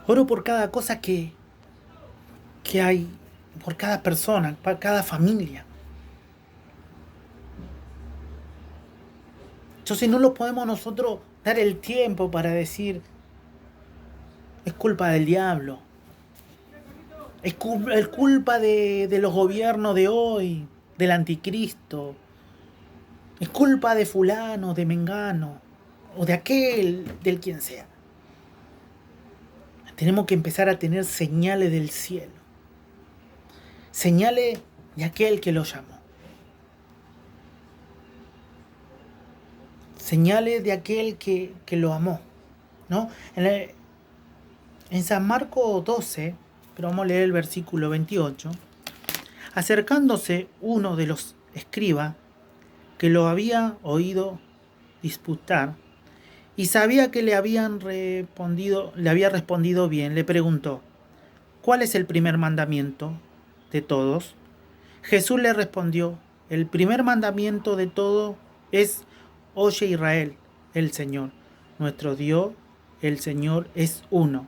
Oro por cada cosa que hay, por cada persona, por cada familia. Entonces no lo podemos nosotros dar el tiempo para decir, es culpa del diablo, es culpa de los gobiernos de hoy, del anticristo, es culpa de fulano, de mengano, o de aquel, del quien sea. Tenemos que empezar a tener señales del cielo, señales de aquel que lo llamó, señales de aquel que lo amó, ¿no? En San Marcos 12, pero vamos a leer el versículo 28, acercándose uno de los escribas que lo había oído disputar y sabía que le había respondido bien, le preguntó, ¿cuál es el primer mandamiento de todos? Jesús le respondió, el primer mandamiento de todo es, oye Israel, el Señor, nuestro Dios, el Señor es uno.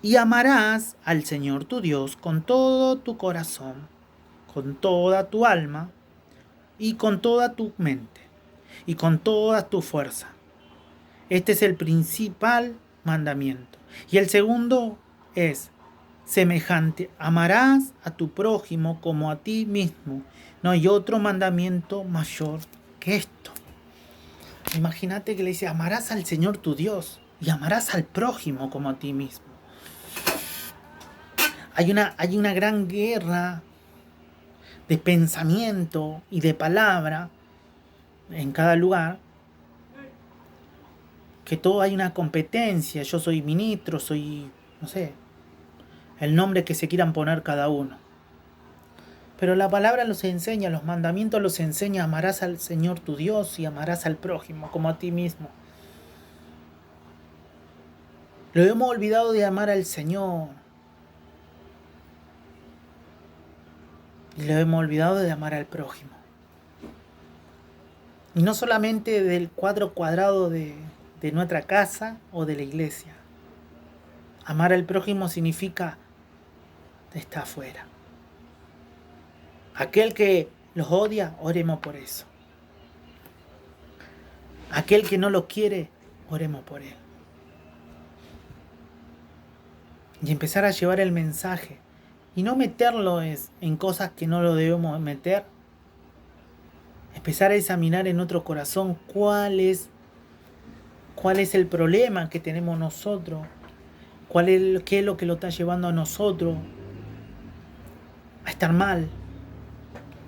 Y amarás al Señor tu Dios con todo tu corazón, con toda tu alma y con toda tu mente y con toda tu fuerza. Este es el principal mandamiento. Y el segundo es semejante. Amarás a tu prójimo como a ti mismo. No hay otro mandamiento mayor que esto. Imagínate que le dice, amarás al Señor tu Dios y amarás al prójimo como a ti mismo. Hay una gran guerra de pensamiento y de palabra en cada lugar, que todo hay una competencia. Yo soy ministro, soy, no sé, el nombre que se quieran poner cada uno. Pero la palabra los enseña, los mandamientos los enseña, amarás al Señor tu Dios y amarás al prójimo como a ti mismo. Lo hemos olvidado de amar al Señor. Y lo hemos olvidado de amar al prójimo. Y no solamente del cuadro cuadrado de nuestra casa o de la iglesia. Amar al prójimo significa está afuera. Aquel que los odia, oremos por eso. Aquel que no lo quiere, oremos por él. Y empezar a llevar el mensaje. Y no meterlo en cosas que no lo debemos meter. Empezar a examinar en nuestro corazón cuál es el problema que tenemos nosotros. Qué es lo que lo está llevando a nosotros a estar mal,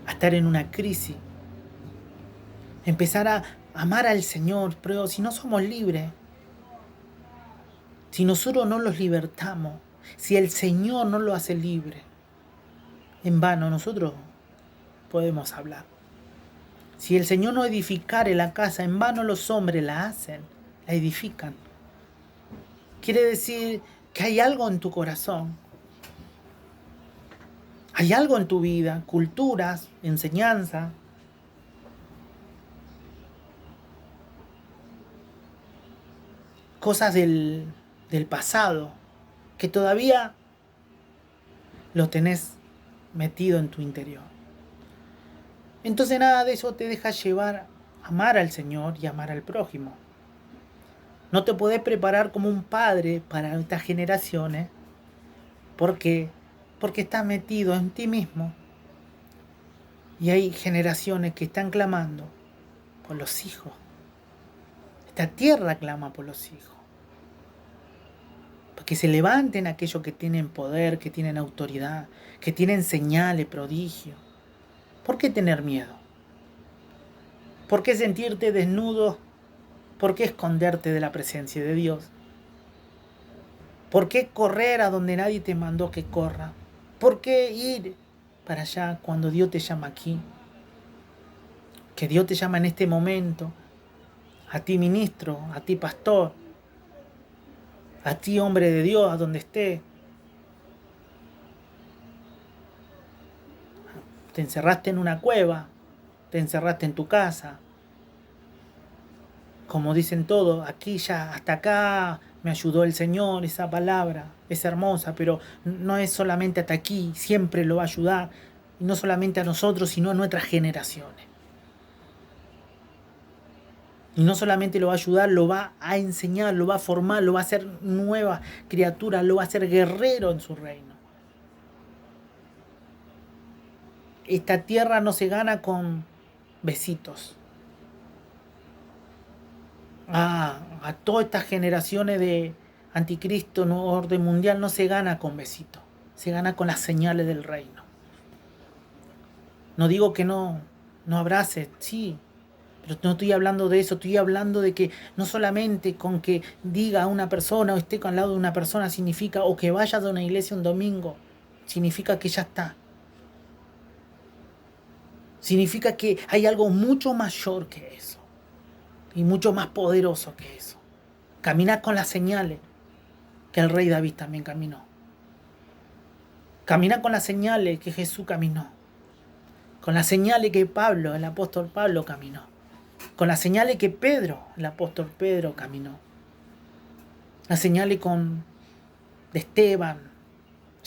a estar en una crisis. Empezar a amar al Señor, pero si no somos libres, si nosotros no los libertamos, si el Señor no lo hace libre, en vano nosotros podemos hablar. Si el Señor no edificare la casa, en vano los hombres la hacen, la edifican. Quiere decir que hay algo en tu corazón, hay algo en tu vida, culturas, enseñanza, cosas del pasado, que todavía lo tenés metido en tu interior. Entonces nada de eso te deja llevar a amar al Señor y amar al prójimo. No te podés preparar como un padre para estas generaciones porque estás metido en ti mismo. Y hay generaciones que están clamando por los hijos. Esta tierra clama por los hijos. Porque se levanten aquellos que tienen poder, que tienen autoridad, que tienen señales, prodigios. ¿Por qué tener miedo? ¿Por qué sentirte desnudo? ¿Por qué esconderte de la presencia de Dios? ¿Por qué correr a donde nadie te mandó que corra? ¿Por qué ir para allá cuando Dios te llama aquí? Que Dios te llama en este momento, a ti ministro, a ti pastor, a ti hombre de Dios, a donde esté. Te encerraste en una cueva, te encerraste en tu casa. Como dicen todos, aquí ya, hasta acá me ayudó el Señor, esa palabra es hermosa, pero no es solamente hasta aquí, siempre lo va a ayudar, y no solamente a nosotros, sino a nuestras generaciones. Y no solamente lo va a ayudar, lo va a enseñar, lo va a formar, lo va a hacer nueva criatura, lo va a hacer guerrero en su reino. Esta tierra no se gana con besitos. A todas estas generaciones de anticristo, nuevo orden mundial, no se gana con besitos. Se gana con las señales del reino. No digo que no abraces, sí, pero no estoy hablando de eso, estoy hablando de que no solamente con que diga a una persona o esté al lado de una persona significa, o que vaya a una iglesia un domingo, significa que ya está. Significa que hay algo mucho mayor que eso y mucho más poderoso que eso. Caminar con las señales que el rey David también caminó. Caminar con las señales que Jesús caminó. Con las señales que Pablo, el apóstol Pablo, caminó. Con las señales que Pedro, el apóstol Pedro, caminó. Las señales de Esteban,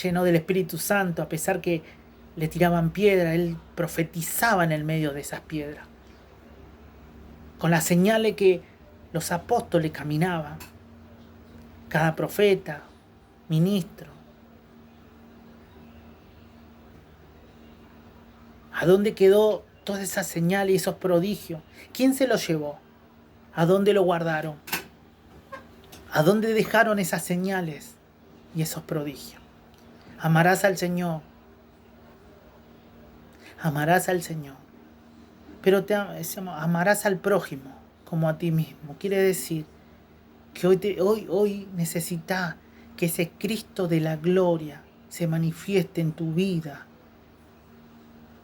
lleno del Espíritu Santo, a pesar que le tiraban piedra, él profetizaba en el medio de esas piedras. Con las señales que los apóstoles caminaban, cada profeta, ministro. ¿A dónde quedó todas esas señales y esos prodigios? ¿Quién se los llevó? ¿A dónde lo guardaron? ¿A dónde dejaron esas señales y esos prodigios? Amarás al Señor. Amarás al Señor. Pero amarás al prójimo como a ti mismo. Quiere decir que hoy necesitas que ese Cristo de la gloria se manifieste en tu vida.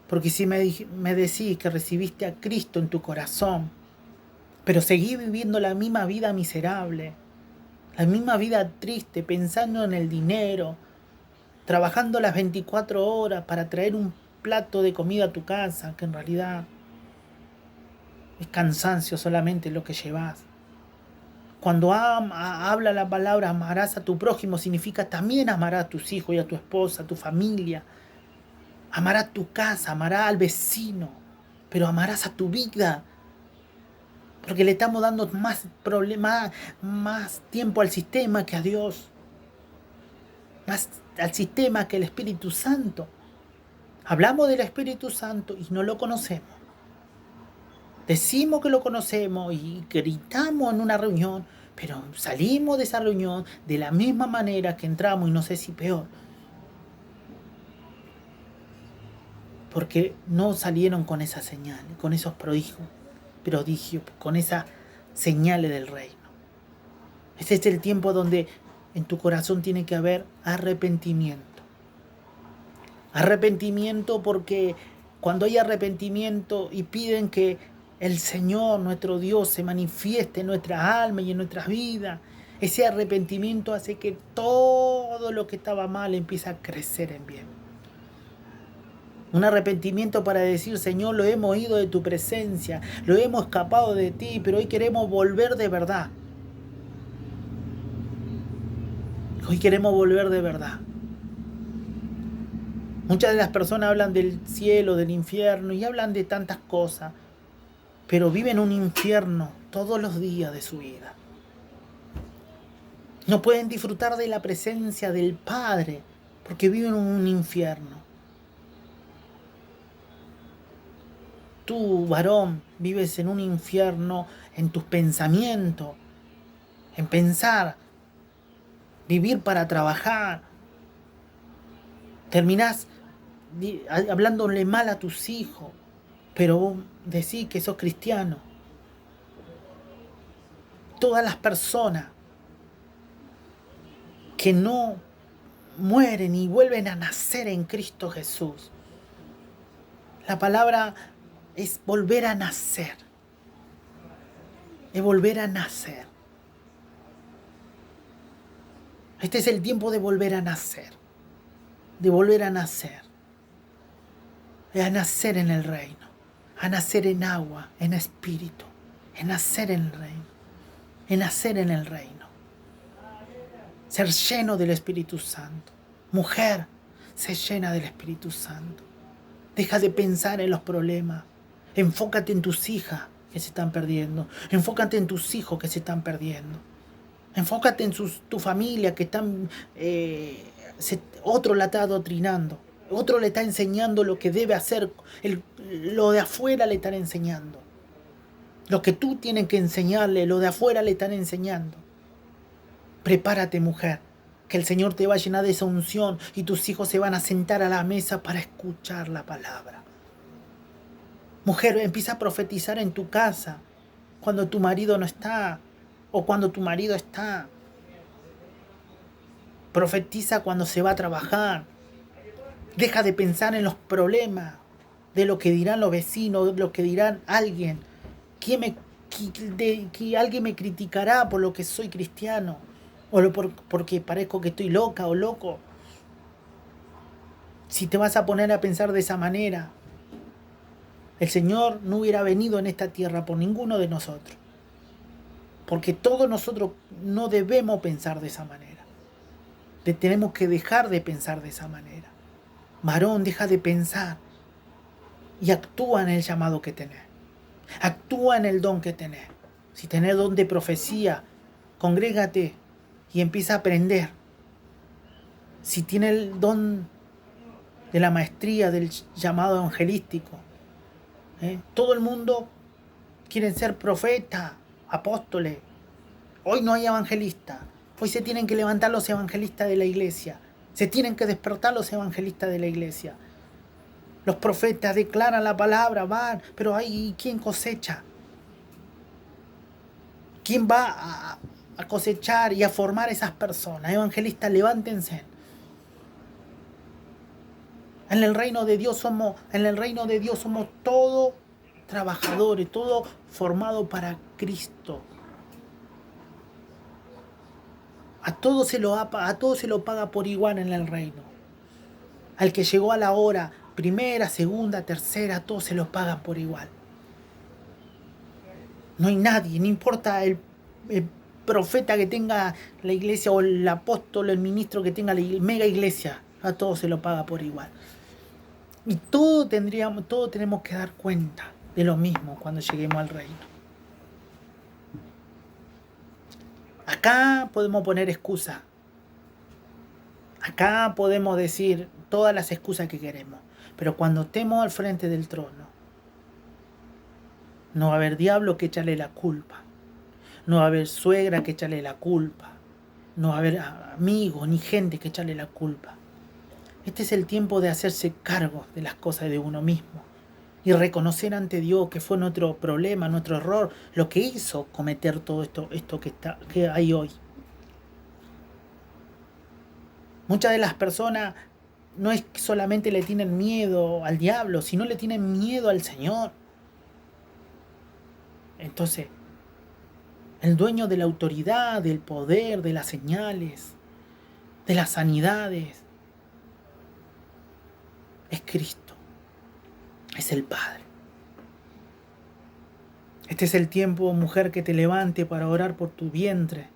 Porque si me decís que recibiste a Cristo en tu corazón, pero seguís viviendo la misma vida miserable, la misma vida triste, pensando en el dinero, trabajando las 24 horas para traer un plato de comida a tu casa, que en realidad es cansancio solamente lo que llevas. Cuando habla la palabra amarás a tu prójimo, significa también amarás a tus hijos y a tu esposa, a tu familia. Amarás tu casa, amarás al vecino, pero amarás a tu vida. Porque le estamos dando más tiempo al sistema que a Dios. Más al sistema que al Espíritu Santo. Hablamos del Espíritu Santo y no lo conocemos. Decimos que lo conocemos y gritamos en una reunión, pero salimos de esa reunión de la misma manera que entramos y no sé si peor. Porque no salieron con esas señales, con esos prodigios, con esas señales del reino. Este es el tiempo donde en tu corazón tiene que haber arrepentimiento. Arrepentimiento, porque cuando hay arrepentimiento y piden que el Señor, nuestro Dios, se manifieste en nuestra alma y en nuestras vidas, ese arrepentimiento hace que todo lo que estaba mal empiece a crecer en bien. Un arrepentimiento para decir, Señor, lo hemos ido de tu presencia, lo hemos escapado de ti, pero hoy queremos volver de verdad. Hoy queremos volver de verdad. Muchas de las personas hablan del cielo, del infierno y hablan de tantas cosas, pero viven un infierno todos los días de su vida. No pueden disfrutar de la presencia del Padre porque viven un infierno. Tú, varón, vives en un infierno en tus pensamientos, en pensar, vivir para trabajar. Terminás hablándole mal a tus hijos, pero vos decís que sos cristiano. Todas las personas que no mueren y vuelven a nacer en Cristo Jesús. La palabra es volver a nacer. Es volver a nacer. Este es el tiempo de volver a nacer. De volver a nacer. A nacer en el reino. A nacer en agua, en espíritu. En nacer en el reino. En nacer en el reino. ser lleno del Espíritu Santo. Mujer, sé llena del Espíritu Santo. Deja de pensar en los problemas. Enfócate en tus hijas que se están perdiendo. Enfócate en tus hijos que se están perdiendo. Enfócate en tu familia que están... otro la está adoctrinando. Otro le está enseñando lo que debe hacer. Lo de afuera le están enseñando. Lo que tú tienes que enseñarle, lo de afuera le están enseñando. Prepárate, mujer, que el Señor te va a llenar de esa unción y tus hijos se van a sentar a la mesa para escuchar la palabra. Mujer, empieza a profetizar en tu casa cuando tu marido no está o cuando tu marido está. Profetiza cuando se va a trabajar. Deja de pensar en los problemas, de lo que dirán los vecinos, de lo que dirán alguien. Que alguien me criticará por lo que soy cristiano, o porque parezco que estoy loca o loco. Si te vas a poner a pensar de esa manera, el Señor no hubiera venido en esta tierra por ninguno de nosotros. Porque todos nosotros no debemos pensar de esa manera. Tenemos que dejar de pensar de esa manera. Varón, deja de pensar y actúa en el llamado que tenés. Actúa en el don que tenés. Si tenés don de profecía, congrégate y empieza a aprender. Si tienes el don de la maestría, del llamado evangelístico, todo el mundo quiere ser profeta, apóstoles. Hoy no hay evangelistas. Hoy se tienen que levantar los evangelistas de la iglesia. Se tienen que despertar los evangelistas de la iglesia. Los profetas declaran la palabra, van, pero hay ¿quién cosecha? ¿Quién va a cosechar y a formar esas personas? Evangelistas, levántense. En el reino de Dios somos todos trabajadores, todos formados para Cristo. A todos se lo paga por igual en el reino. Al que llegó a la hora, primera, segunda, tercera, a todos se lo pagan por igual. No hay nadie, no importa el profeta que tenga la iglesia o el apóstol, el ministro que tenga la mega iglesia, a todos se lo paga por igual. Y todos tenemos que dar cuenta de lo mismo cuando lleguemos al reino. Acá podemos poner excusas. Acá podemos decir todas las excusas que queremos. Pero cuando estemos al frente del trono, no va a haber diablo que echarle la culpa. No va a haber suegra que echarle la culpa. No va a haber amigos ni gente que echarle la culpa. Este es el tiempo de hacerse cargo de las cosas de uno mismo y reconocer ante Dios que fue nuestro problema, nuestro error, lo que hizo cometer todo esto que hay hoy. Muchas de las personas no es que solamente le tienen miedo al diablo, sino le tienen miedo al Señor. Entonces, el dueño de la autoridad, del poder, de las señales, de las sanidades, es Cristo, es el Padre. Este es el tiempo, mujer, que te levante para orar por tu vientre.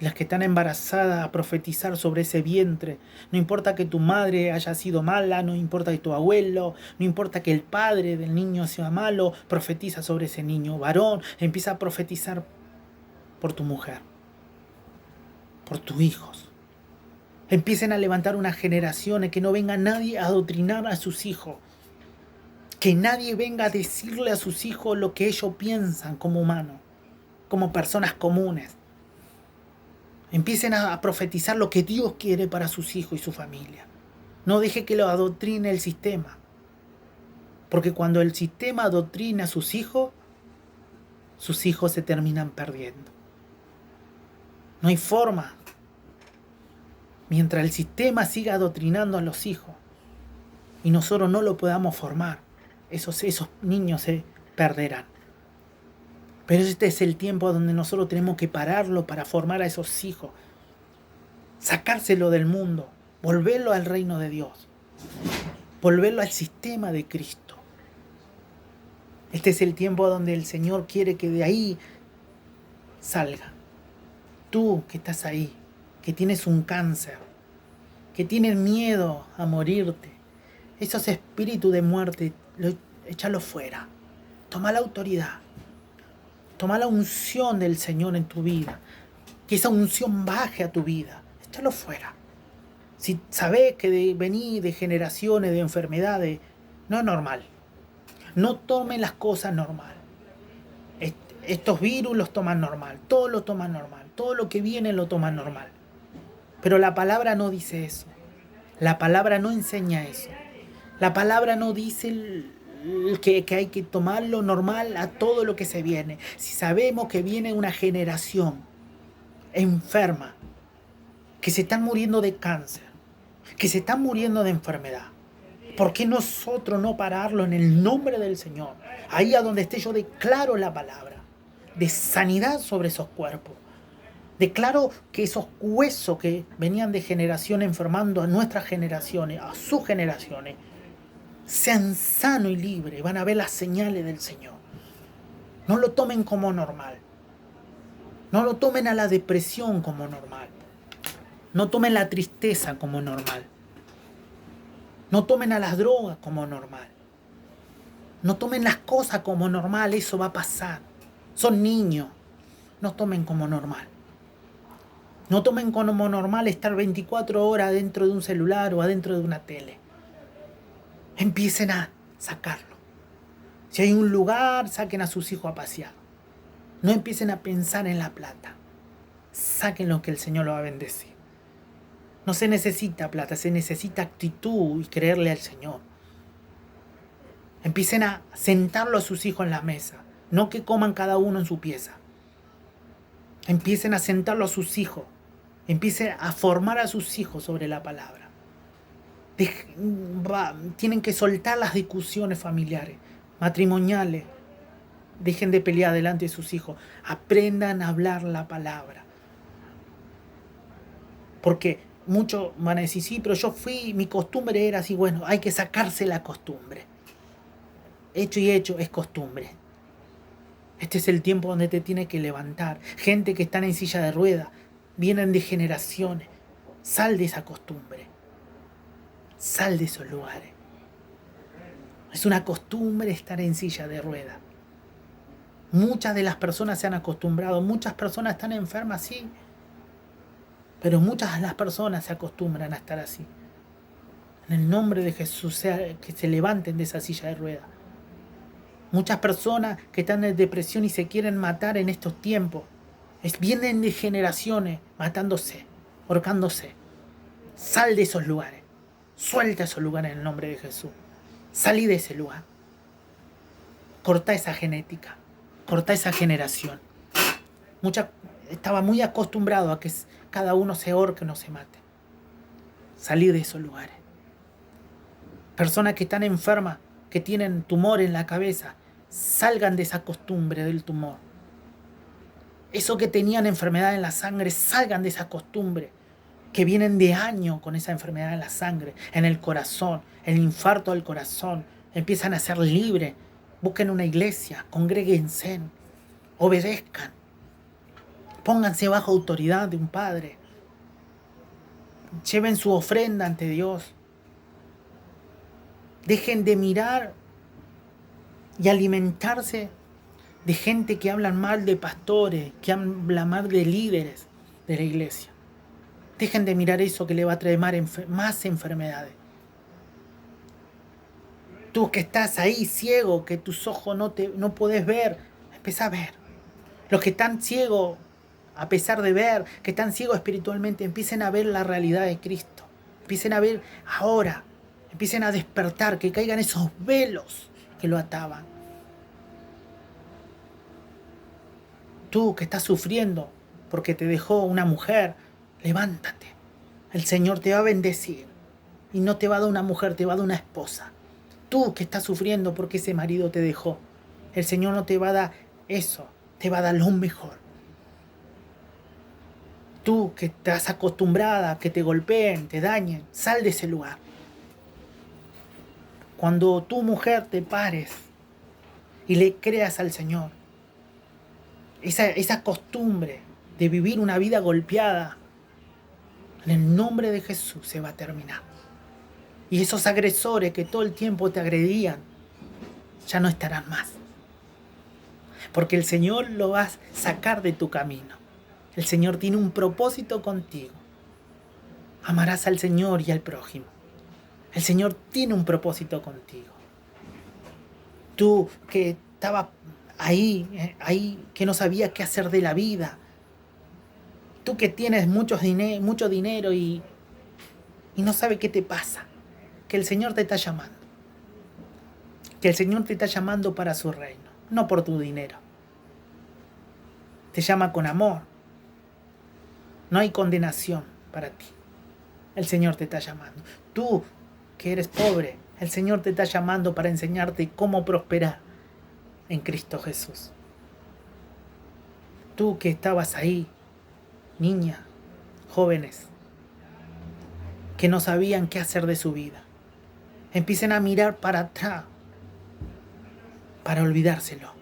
Las que están embarazadas, a profetizar sobre ese vientre. No importa que tu madre haya sido mala, no importa que tu abuelo, no importa que el padre del niño sea malo, profetiza sobre ese niño. Varón, empieza a profetizar por tu mujer, por tus hijos. Empiecen a levantar unas generaciones, que no venga nadie a adoctrinar a sus hijos. Que nadie venga a decirle a sus hijos lo que ellos piensan como humanos, como personas comunes. Empiecen a profetizar lo que Dios quiere para sus hijos y su familia. No deje que lo adoctrine el sistema. Porque cuando el sistema adoctrina a sus hijos se terminan perdiendo. No hay forma. Mientras el sistema siga adoctrinando a los hijos y nosotros no lo podamos formar, esos niños se perderán. Pero este es el tiempo donde nosotros tenemos que pararlo para formar a esos hijos. Sacárselo del mundo. Volverlo al reino de Dios. Volverlo al sistema de Cristo. Este es el tiempo donde el Señor quiere que de ahí salga. Tú que estás ahí, que tienes un cáncer, que tienes miedo a morirte, esos espíritus de muerte, échalos fuera. Toma la autoridad. Toma la unción del Señor en tu vida. Que esa unción baje a tu vida. Échalo fuera. Si sabes que venís de generaciones de enfermedades, no es normal. No tomen las cosas normal. Estos virus los toman normal. Todo lo toman normal. Todo lo que viene lo toman normal. Pero la palabra no dice eso. La palabra no enseña eso. La palabra no dice que hay que tomarlo normal a todo lo que se viene. Si sabemos que viene una generación enferma, que se están muriendo de cáncer, que se están muriendo de enfermedad, ¿por qué nosotros no pararlo en el nombre del Señor? Ahí a donde esté yo declaro la palabra de sanidad sobre esos cuerpos. Declaro que esos huesos que venían de generación enfermando a nuestras generaciones, a sus generaciones, sean sanos y libres. Van a ver las señales del Señor. No lo tomen como normal. No lo tomen a la depresión como normal. No tomen la tristeza como normal. No tomen a las drogas como normal. No tomen las cosas como normal. Eso va a pasar. Son niños. No tomen como normal. No tomen como normal estar 24 horas dentro de un celular o adentro de una tele. Empiecen a sacarlo. Si hay un lugar, saquen a sus hijos a pasear. No empiecen a pensar en la plata. Saquen lo que el Señor lo va a bendecir. No se necesita plata, se necesita actitud y creerle al Señor. Empiecen a sentarlo a sus hijos en la mesa. No que coman cada uno en su pieza. Empiecen a sentarlo a sus hijos. Empiecen a formar a sus hijos sobre la palabra. Tienen que soltar las discusiones familiares, matrimoniales. Dejen de pelear delante de sus hijos. Aprendan a hablar la palabra. Porque muchos van a decir, sí, pero mi costumbre era así. Bueno, hay que sacarse la costumbre. Hecho y hecho es costumbre. Este es el tiempo donde te tienes que levantar. Gente que están en silla de ruedas, vienen de generaciones. Sal de esa costumbre. Sal de esos lugares. Es una costumbre estar en silla de ruedas. Muchas de las personas se han acostumbrado. Muchas personas están enfermas, sí. Pero muchas de las personas se acostumbran a estar así. En el nombre de Jesús, que se levanten de esa silla de ruedas. Muchas personas que están en depresión y se quieren matar en estos tiempos. Vienen de generaciones matándose, ahorcándose. Sal de esos lugares. Suelta esos lugares en el nombre de Jesús. Salí de ese lugar. Corta esa genética. Corta esa generación. Estaba muy acostumbrado a que cada uno se ahorque o no se mate. Salí de esos lugares. Personas que están enfermas, que tienen tumor en la cabeza, salgan de esa costumbre del tumor. Eso que tenían enfermedad en la sangre, salgan de esa costumbre. Que vienen de años con esa enfermedad en la sangre, en el corazón, el infarto del corazón. Empiezan a ser libres. Busquen una iglesia, congréguense, obedezcan. Pónganse bajo autoridad de un padre. Lleven su ofrenda ante Dios. Dejen de mirar y alimentarse de gente que hablan mal de pastores, que hablan mal de líderes de la iglesia. Dejen de mirar eso que le va a traer más enfermedades. Tú que estás ahí ciego, que tus ojos no podés ver, empezá a ver. Los que están ciegos, a pesar de ver, que están ciegos espiritualmente, empiecen a ver la realidad de Cristo. Empiecen a ver ahora. Empiecen a despertar, que caigan esos velos que lo ataban. Tú que estás sufriendo porque te dejó una mujer, levántate. El Señor te va a bendecir. Y no te va a dar una mujer, te va a dar una esposa. Tú que estás sufriendo porque ese marido te dejó, el Señor no te va a dar eso, te va a dar lo mejor. Tú que estás acostumbrada a que te golpeen, te dañen, sal de ese lugar. Cuando tu mujer te pares y le creas al Señor, esa costumbre de vivir una vida golpeada, En el nombre de Jesús se va a terminar. Y esos agresores que todo el tiempo te agredían, ya no estarán más. Porque el Señor lo va a sacar de tu camino. El Señor tiene un propósito contigo. Amarás al Señor y al prójimo. El Señor tiene un propósito contigo. Tú que estabas ahí que no sabías qué hacer de la vida. Tú que tienes mucho dinero y no sabes qué te pasa. Que el Señor te está llamando. Que el Señor te está llamando para su reino, no por tu dinero. Te llama con amor. No hay condenación para ti. El Señor te está llamando. Tú que eres pobre, el Señor te está llamando para enseñarte cómo prosperar en Cristo Jesús. Tú que estabas ahí, niña, jóvenes, que no sabían qué hacer de su vida, empiecen a mirar para atrás para olvidárselo.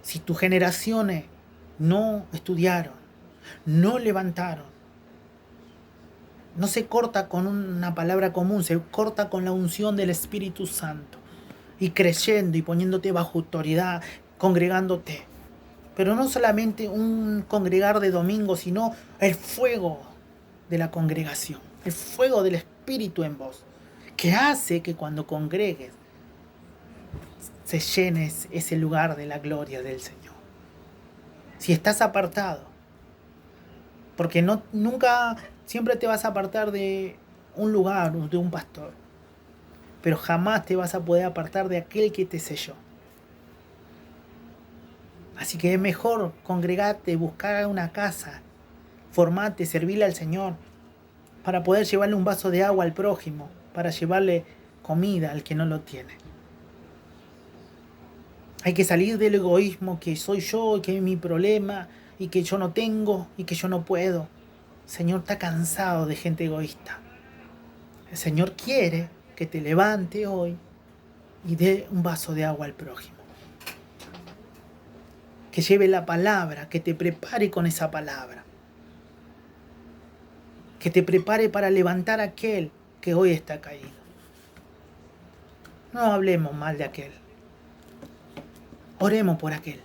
Si tus generaciones no estudiaron, no levantaron, no se corta con una palabra común, se corta con la unción del Espíritu Santo y creyendo y poniéndote bajo autoridad, congregándote. Pero no solamente un congregar de domingo, sino el fuego de la congregación, el fuego del Espíritu en vos, que hace que cuando congregues se llene ese lugar de la gloria del Señor. Si estás apartado, porque nunca, siempre te vas a apartar de un lugar, de un pastor, pero jamás te vas a poder apartar de aquel que te selló. Así que es mejor congregarte, buscar una casa, formarte, servirle al Señor, para poder llevarle un vaso de agua al prójimo, para llevarle comida al que no lo tiene. Hay que salir del egoísmo que soy yo, que es mi problema, y que yo no tengo, y que yo no puedo. El Señor está cansado de gente egoísta. El Señor quiere que te levante hoy y dé un vaso de agua al prójimo. Que lleve la palabra, que te prepare con esa palabra. Que te prepare para levantar a aquel que hoy está caído. No hablemos mal de aquel. Oremos por aquel.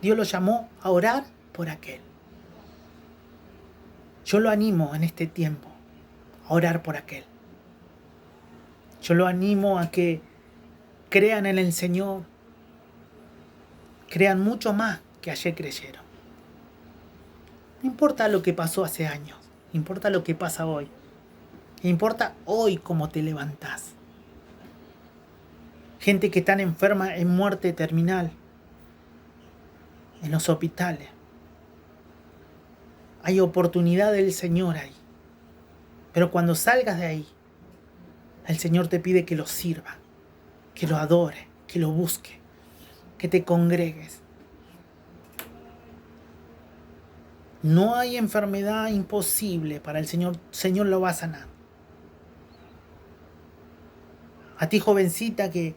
Dios lo llamó a orar por aquel. Yo lo animo en este tiempo a orar por aquel. Yo lo animo a que crean en el Señor. Crean mucho más que ayer creyeron. No importa lo que pasó hace años. Importa lo que pasa hoy. Importa hoy cómo te levantás. Gente que están enferma en muerte terminal. En los hospitales. Hay oportunidad del Señor ahí. Pero cuando salgas de ahí, el Señor te pide que lo sirva, que lo adore, que lo busque, que te congregues. No hay enfermedad imposible para el Señor. El Señor lo va a sanar. A ti, jovencita, que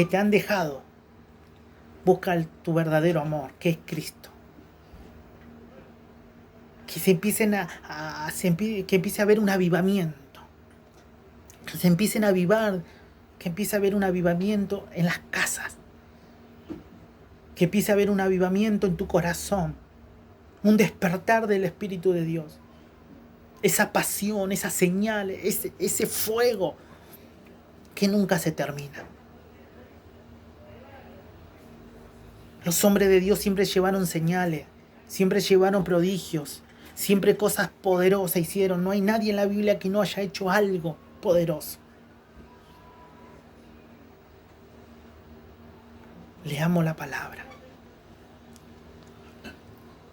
te han dejado, busca tu verdadero amor, que es Cristo. Que se empiecen que empiece a haber un avivamiento. Que se empiecen a avivar, que empiece a haber un avivamiento en las casas. Que empiece a haber un avivamiento en tu corazón. Un despertar del Espíritu de Dios. Esa pasión, esa señal, ese fuego que nunca se termina. Los hombres de Dios siempre llevaron señales, siempre llevaron prodigios, siempre cosas poderosas hicieron. No hay nadie en la Biblia que no haya hecho algo poderoso. Leamos la palabra.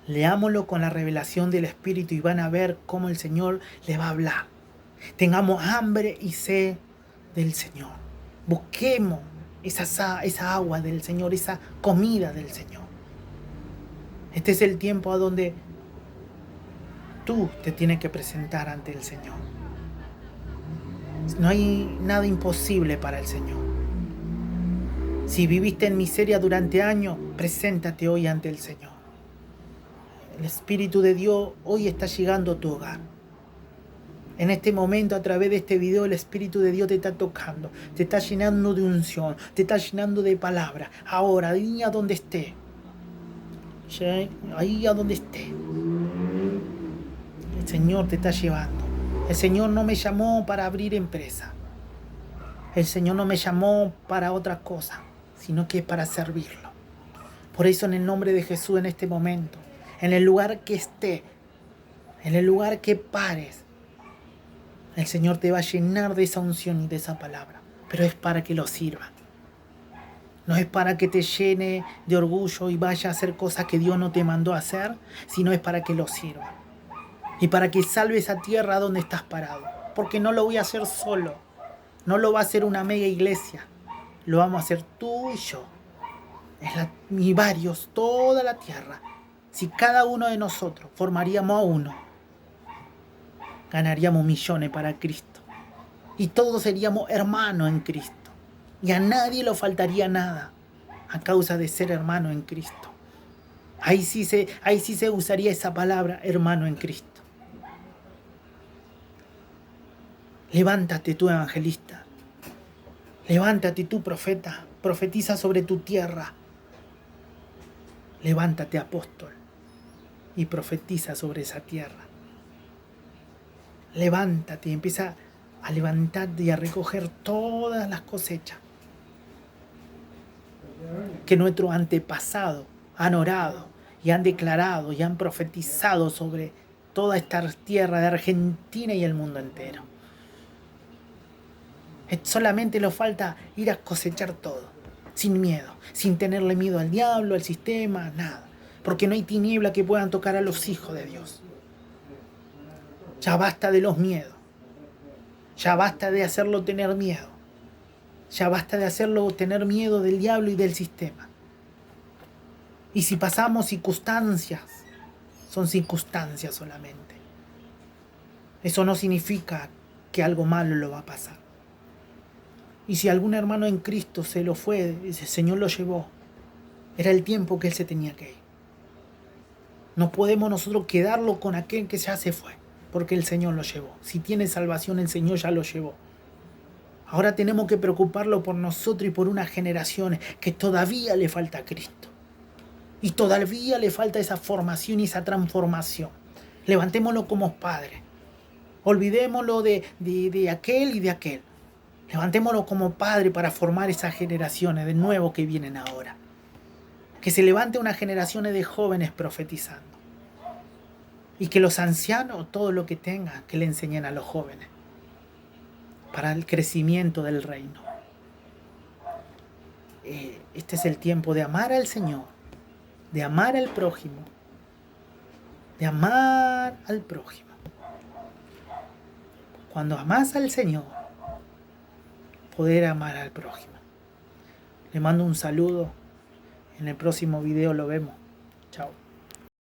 Leámoslo con la revelación del Espíritu y van a ver cómo el Señor le va a hablar. Tengamos hambre y sed del Señor. Busquemos esa agua del Señor, esa comida del Señor. Este es el tiempo a donde tú te tienes que presentar ante el Señor. No hay nada imposible para el Señor. Si viviste en miseria durante años, preséntate hoy ante el Señor. El Espíritu de Dios hoy está llegando a tu hogar. En este momento, a través de este video, el Espíritu de Dios te está tocando, te está llenando de unción, te está llenando de palabra. Ahora, ahí a donde esté, ahí a donde esté, el Señor te está llevando. El Señor no me llamó para abrir empresa. El Señor no me llamó para otra cosa, sino que es para servirlo. Por eso, en el nombre de Jesús, en este momento, en el lugar que esté, en el lugar que pares, el Señor te va a llenar de esa unción y de esa palabra. Pero es para que lo sirva. No es para que te llene de orgullo y vaya a hacer cosas que Dios no te mandó a hacer, sino es para que lo sirva. Y para que salve esa tierra donde estás parado. Porque no lo voy a hacer solo. No lo va a hacer una mega iglesia. Lo vamos a hacer tú y yo. Y varios, toda la tierra. Si cada uno de nosotros formaríamos a uno, ganaríamos millones para Cristo. Y todos seríamos hermanos en Cristo. Y a nadie le faltaría nada a causa de ser hermano en Cristo. Ahí sí se usaría esa palabra, hermano en Cristo. Levántate tú, evangelista. Levántate tú, profeta. Profetiza sobre tu tierra. Levántate, apóstol. Y profetiza sobre esa tierra. Levántate y empieza a levantarte y a recoger todas las cosechas que nuestros antepasados han orado y han declarado y han profetizado sobre toda esta tierra de Argentina y el mundo entero. Solamente nos falta ir a cosechar todo, sin miedo, sin tenerle miedo al diablo, al sistema, nada. Porque no hay tiniebla que puedan tocar a los hijos de Dios. Ya basta de los miedos. Ya basta de hacerlo tener miedo. Ya basta de hacerlo tener miedo del diablo y del sistema. Y si pasamos circunstancias, son circunstancias solamente. Eso no significa que algo malo lo va a pasar. Y si algún hermano en Cristo se lo fue, el Señor lo llevó, era el tiempo que Él se tenía que ir. No podemos nosotros quedarlo con aquel que ya se fue, porque el Señor lo llevó. Si tiene salvación, el Señor ya lo llevó. Ahora tenemos que preocuparlo por nosotros y por unas generaciones que todavía le falta a Cristo. Y todavía le falta esa formación y esa transformación. Levantémoslo como padres. Olvidémoslo de aquel y de aquel. Levantémoslo como padre para formar esas generaciones de nuevo que vienen ahora. Que se levante una generación de jóvenes profetizando. Y que los ancianos, todo lo que tengan, que le enseñen a los jóvenes. Para el crecimiento del reino. Este es el tiempo de amar al Señor. De amar al prójimo. De amar al prójimo. Cuando amas al Señor, poder amar al prójimo. Le mando un saludo. En el próximo video lo vemos. Chao.